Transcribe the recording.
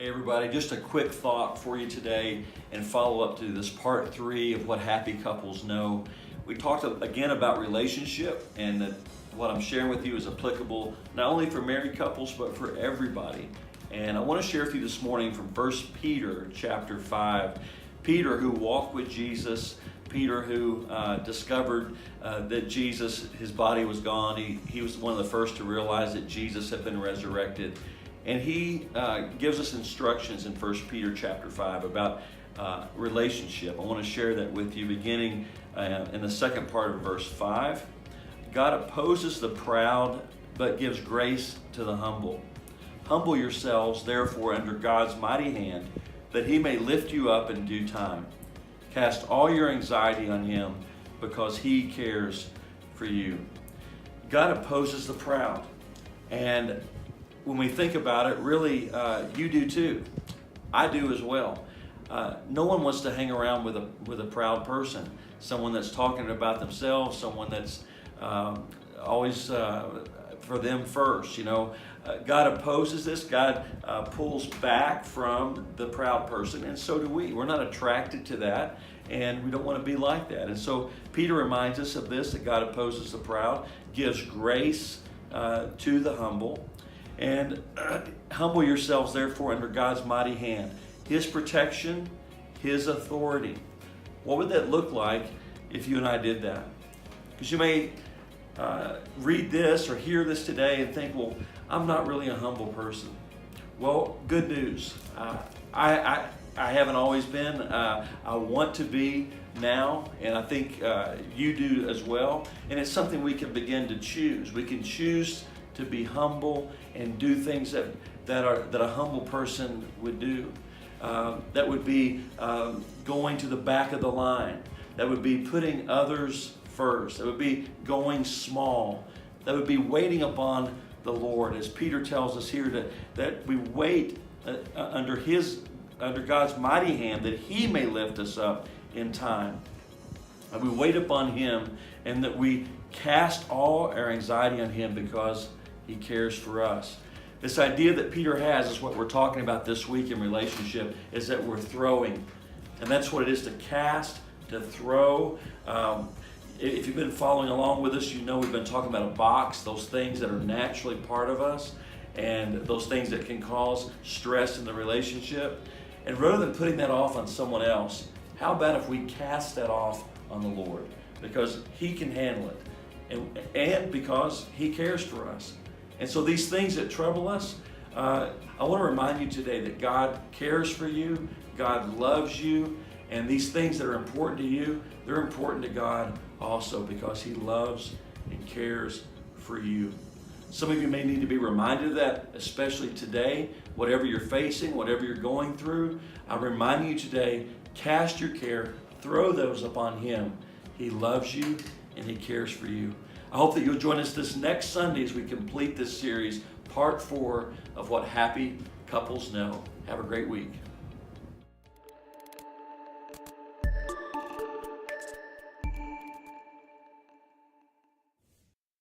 Hey everybody, just a quick thought for you today and follow up to this part 3 of what happy couples know. We talked again about relationship, and that what I'm sharing with you is applicable not only for married couples but for everybody. And I want to share with you this morning from 1 Peter chapter 5. Peter, who walked with Jesus, Peter, who discovered that Jesus, his body was gone. He was one of the first to realize that Jesus had been resurrected. And he gives us instructions in 1 Peter chapter 5 about relationship. I want to share that with you beginning in the second part of verse 5. God opposes the proud, but gives grace to the humble. Humble yourselves, therefore, under God's mighty hand, that he may lift you up in due time. Cast all your anxiety on him, because he cares for you. God opposes the proud. And when we think about it, really, you do too. I do as well. No one wants to hang around with a proud person, someone that's talking about themselves, someone that's always for them first. You know, God opposes this. God pulls back from the proud person, and so do we. We're not attracted to that, and we don't want to be like that. And so Peter reminds us of this, that God opposes the proud, gives grace to the humble. And humble yourselves, therefore, under God's mighty hand. His protection, his authority. What would that look like if you and I did that? Because you may read this or hear this today and think, well, I'm not really a humble person. Well, good news. I haven't always been. I want to be now, and I think you do as well. And it's something we can begin to choose. We can choose to be humble and do things that a humble person would do. That would be going to the back of the line. That would be putting others first. That would be going small. That would be waiting upon the Lord, as Peter tells us here, that we wait under God's mighty hand, that he may lift us up in time. And we wait upon him, and that we cast all our anxiety on him because he cares for us. This idea that Peter has is what we're talking about this week in relationship, is that we're throwing. And that's what it is to cast, to throw. If you've been following along with us, you know we've been talking about a box, those things that are naturally part of us, and those things that can cause stress in the relationship. And rather than putting that off on someone else, how about if we cast that off on the Lord? Because he can handle it, and because he cares for us. And so these things that trouble us, I want to remind you today that God cares for you, God loves you, and these things that are important to you, they're important to God also, because he loves and cares for you. Some of you may need to be reminded of that, especially today. Whatever you're facing, whatever you're going through, I'm reminding you today, cast your care, throw those upon him. He loves you and he cares for you. I hope that you'll join us this next Sunday as we complete this series, part 4 of What Happy Couples Know. Have a great week.